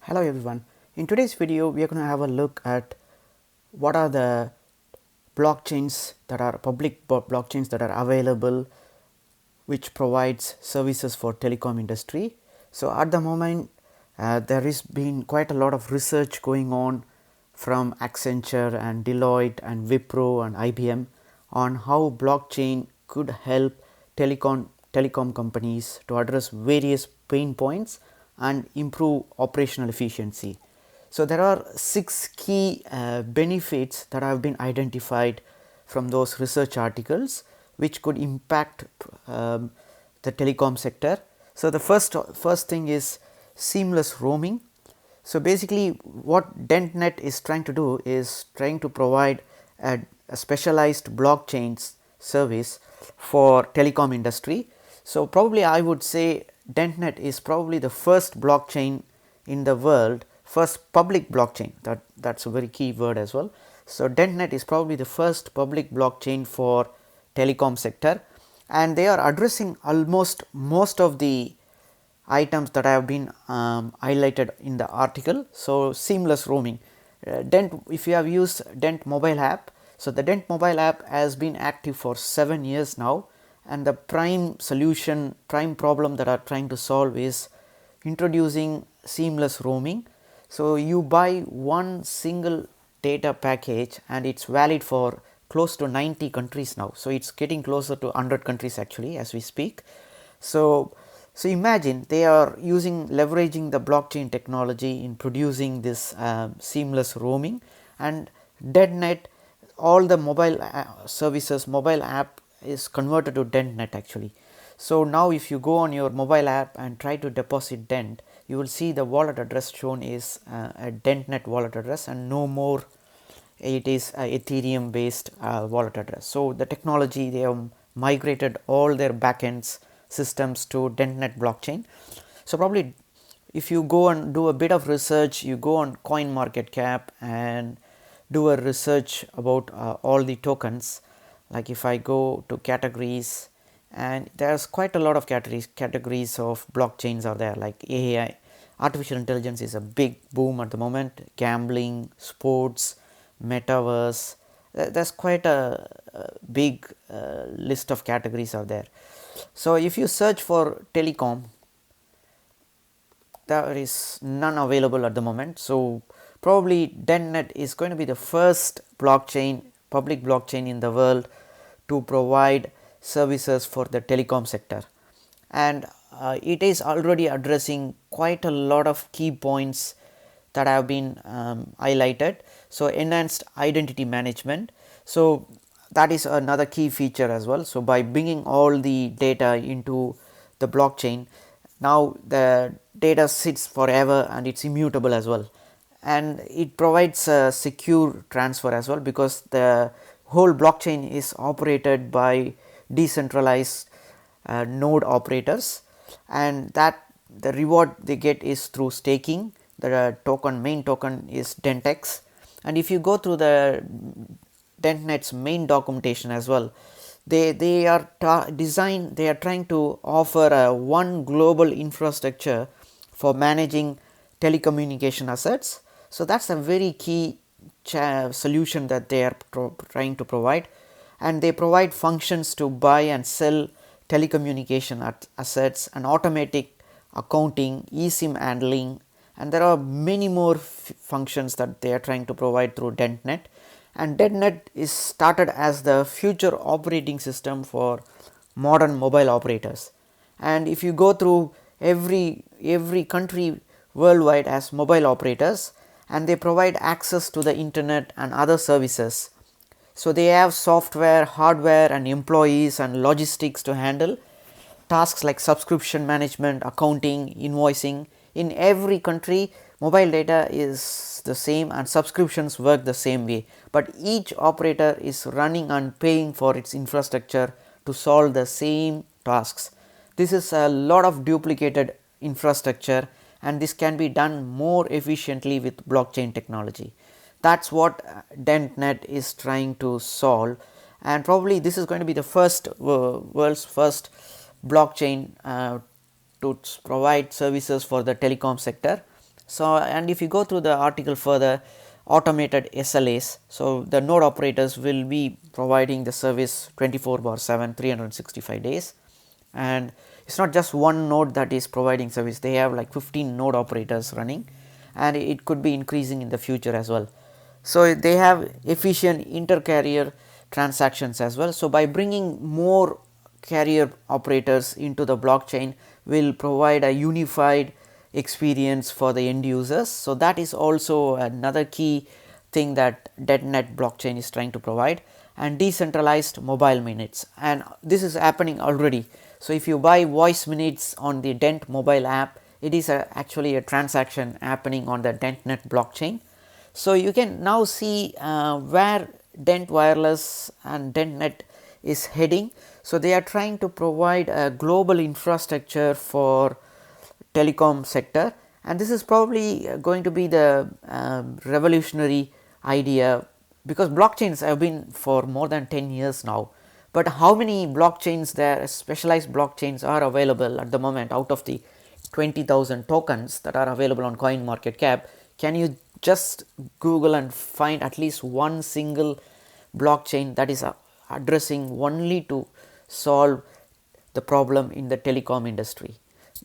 Hello everyone. In today's video we are going to have a look at what are the blockchains that are public blockchains that are available which provides services for telecom industry. So at the moment there is been quite a lot of research going on from Accenture and Deloitte and Wipro and IBM on how blockchain could help telecom companies to address various pain points and improve operational efficiency. So there are 6 key benefits that have been identified from those research articles which could impact the telecom sector. So the first thing is seamless roaming. So basically what DentNet is trying to do is trying to provide a specialized blockchains service for telecom industry. So probably I would say DentNet is probably the first blockchain in the world, first public blockchain, that's a very key word as well. So DentNet is probably the first public blockchain for telecom sector, and they are addressing almost most of the items that have been highlighted in the article. So seamless roaming, Dent, if you have used Dent mobile app, so the Dent mobile app has been active for 7 years now, and the prime problem that are trying to solve is introducing seamless roaming. So you buy one single data package and it's valid for close to 90 countries now. So it's getting closer to 100 countries actually as we speak. So imagine they are leveraging the blockchain technology in producing this seamless roaming, and DentNet, all the mobile services, mobile app is converted to DentNet actually. So now if you go on your mobile app and try to deposit Dent, you will see the wallet address shown is a DentNet wallet address and no more it is a Ethereum based wallet address. So the technology, they have migrated all their backends systems to DentNet blockchain. So probably if you go and do a bit of research, you go on CoinMarketCap and do a research about all the tokens. Like if I go to categories, and there's quite a lot of categories of blockchains are there, like AI, artificial intelligence is a big boom at the moment, gambling, sports, metaverse, there's quite a big list of categories are there. So if you search for telecom, there is none available at the moment. So probably DentNet is going to be the first blockchain, public blockchain in the world to provide services for the telecom sector, and it is already addressing quite a lot of key points that have been highlighted. So enhanced identity management, so that is another key feature as well. So by bringing all the data into the blockchain, now the data sits forever and it's immutable as well, and it provides a secure transfer as well, because the whole blockchain is operated by decentralized node operators, and that the reward they get is through staking. The main token is DentX, and if you go through the DentNet's main documentation as well, they are trying to offer a one global infrastructure for managing telecommunication assets. So that's a very key solution that they are trying to provide, and they provide functions to buy and sell telecommunication assets and automatic accounting, eSIM handling, and there are many more functions that they are trying to provide through DentNet. And DentNet is started as the future operating system for modern mobile operators, and if you go through every country worldwide has mobile operators, and they provide access to the internet and other services. So they have software, hardware and employees and logistics to handle tasks like subscription management, accounting, invoicing. In every country mobile data is the same and subscriptions work the same way, but each operator is running and paying for its infrastructure to solve the same tasks. This is a lot of duplicated infrastructure, and this can be done more efficiently with blockchain technology. That's what DentNet is trying to solve, and probably this is going to be the world's first blockchain to provide services for the telecom sector. So, and if you go through the article further, automated SLAs. So, the node operators will be providing the service 24/7 365 days, and it is not just one node that is providing service, they have like 15 node operators running, and it could be increasing in the future as well. So, they have efficient inter-carrier transactions as well. So, by bringing more carrier operators into the blockchain will provide a unified experience for the end users. So, that is also another key thing that DentNet blockchain is trying to provide, and decentralized mobile minutes, and this is happening already. So, if you buy voice minutes on the Dent mobile app, it is actually a transaction happening on the DentNet blockchain. So, you can now see where Dent Wireless and DentNet is heading. So, they are trying to provide a global infrastructure for telecom sector, and this is probably going to be the revolutionary idea, because blockchains have been for more than 10 years now, but how many blockchains there, specialized blockchains, are available at the moment out of the 20,000 tokens that are available on CoinMarketCap? Can you just Google and find at least one single blockchain that is addressing only to solve the problem in the telecom industry?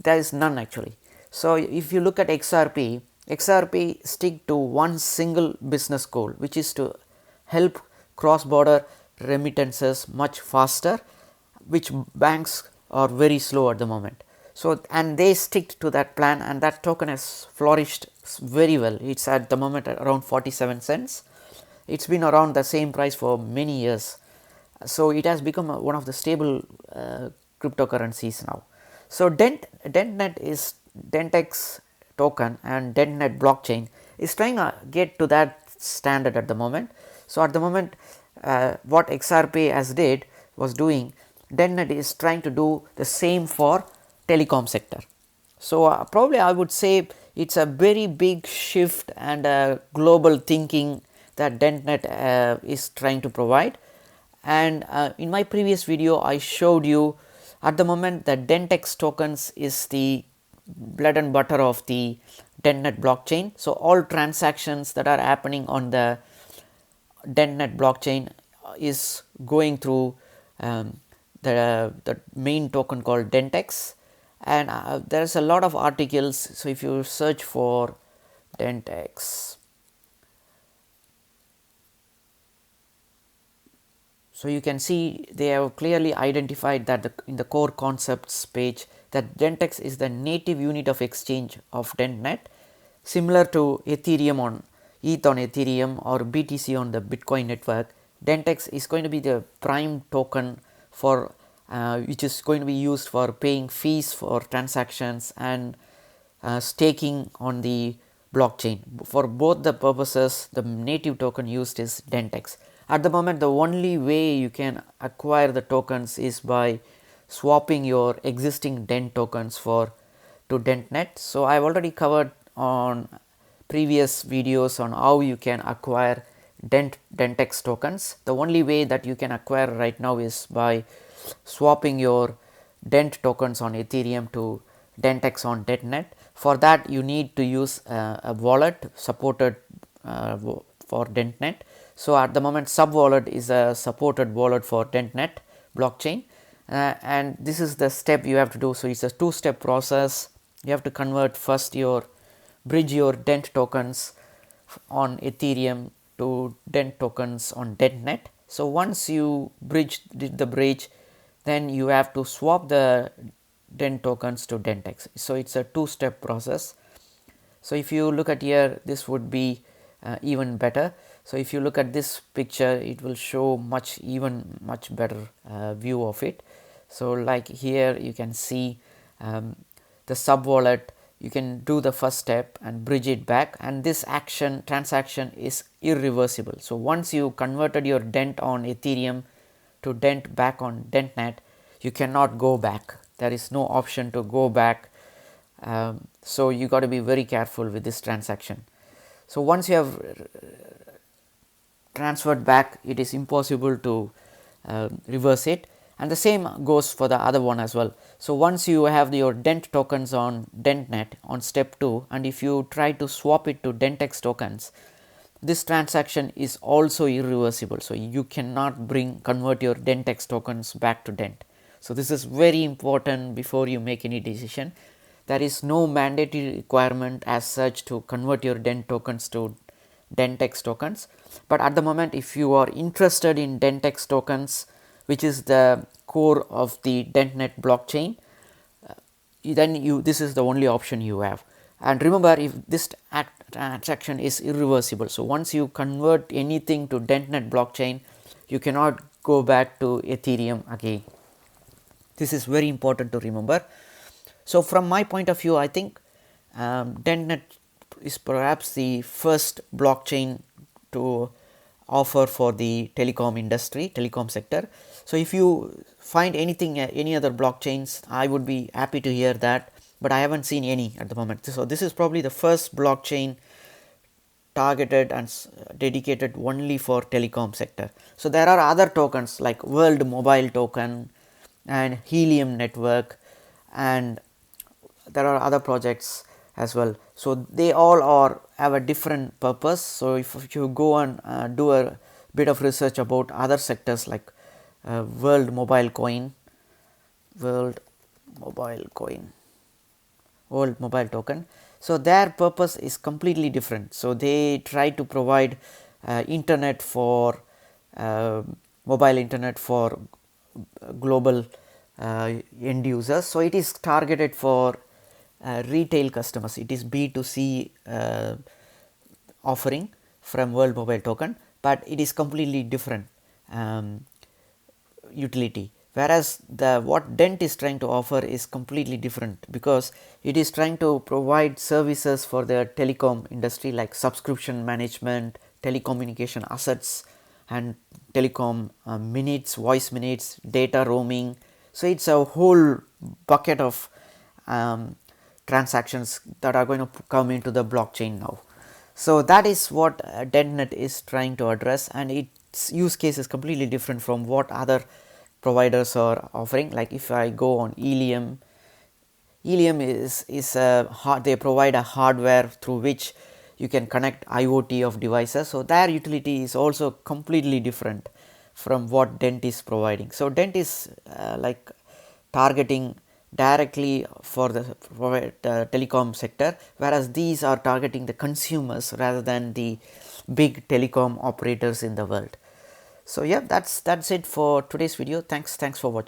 There is none actually. So, if you look at XRP stick to one single business goal, which is to help cross border remittances much faster, which banks are very slow at the moment. So, and they stick to that plan, and that token has flourished very well. It is at the moment at around 47 cents. It has been around the same price for many years. So, it has become one of the stable cryptocurrencies now. So, DentNet is DentX token, and DentNet blockchain is trying to get to that standard at the moment. So, at the moment what XRP has did was doing, DentNet is trying to do the same for telecom sector. So, probably I would say it is a very big shift and a global thinking that DentNet is trying to provide. And in my previous video I showed you, at the moment the DentX tokens is the bread and butter of the DentNet blockchain. So, all transactions that are happening on the DentNet blockchain is going through the main token called DentX, and there is a lot of articles. So, if you search for DentX, so you can see they have clearly identified that in the core concepts page that DentX is the native unit of exchange of DentNet, similar to Ethereum on ETH on Ethereum or BTC on the Bitcoin network. DentX is going to be the prime token for which is going to be used for paying fees for transactions and staking on the blockchain. For both the purposes, the native token used is DentX. At the moment, the only way you can acquire the tokens is by swapping your existing Dent tokens to DentNet. So, I have already covered on previous videos on how you can acquire DentX tokens. The only way that you can acquire right now is by swapping your Dent tokens on Ethereum to DentX on DentNet. For that, you need to use a wallet supported for DentNet. So, at the moment sub wallet is a supported wallet for DentNet blockchain, and this is the step you have to do. So, it is a two-step process. You have to convert first bridge your Dent tokens on Ethereum to Dent tokens on DentNet. So, once you did the bridge, then you have to swap the Dent tokens to DentX. So, it is a two-step process. So, if you look at here, this would be even better. So, if you look at this picture, it will show much better view of it. So, like here you can see the sub wallet, you can do the first step and bridge it back, and this transaction is irreversible. So, once you converted your Dent on Ethereum to Dent back on DentNet, you cannot go back. There is no option to go back. So, you got to be very careful with this transaction. So, once you have transferred back, it is impossible to reverse it, and the same goes for the other one as well. So once you have your DENT tokens on DentNet on step 2, and if you try to swap it to DentX tokens, this transaction is also irreversible. So you cannot convert your DentX tokens back to Dent. So this is very important before you make any decision. There is no mandatory requirement as such to convert your Dent tokens to DentX tokens, but at the moment if you are interested in DentX tokens, which is the core of the DentNet blockchain, then this is the only option you have. And remember, if this transaction is irreversible, so once you convert anything to DentNet blockchain, you cannot go back to Ethereum again. This is very important to remember. So from my point of view, I think DentNet is perhaps the first blockchain to offer for the telecom industry, telecom sector. So if you find anything, any other blockchains, I would be happy to hear that, but I haven't seen any at the moment. So this is probably the first blockchain targeted and dedicated only for telecom sector. So there are other tokens like World Mobile Token and Helium Network, and there are other projects as well. So they all have a different purpose. So if you go and do a bit of research about other sectors like World Mobile Token, so their purpose is completely different. So they try to provide internet for mobile internet for global end users. So it is targeted for retail customers. It is B2C offering from World Mobile Token, but it is completely different utility. Whereas what DENT is trying to offer is completely different, because it is trying to provide services for the telecom industry like subscription management, telecommunication assets, and telecom minutes, voice minutes, data roaming. So it's a whole bucket of transactions that are going to come into the blockchain now. So that is what DentNet is trying to address, and its use case is completely different from what other providers are offering. Like if I go on Helium is they provide a hardware through which you can connect IoT of devices. So their utility is also completely different from what DENT is providing. So DENT is like targeting directly for the telecom sector, whereas these are targeting the consumers rather than the big telecom operators in the world. So yeah, that's it for today's video. Thanks for watching.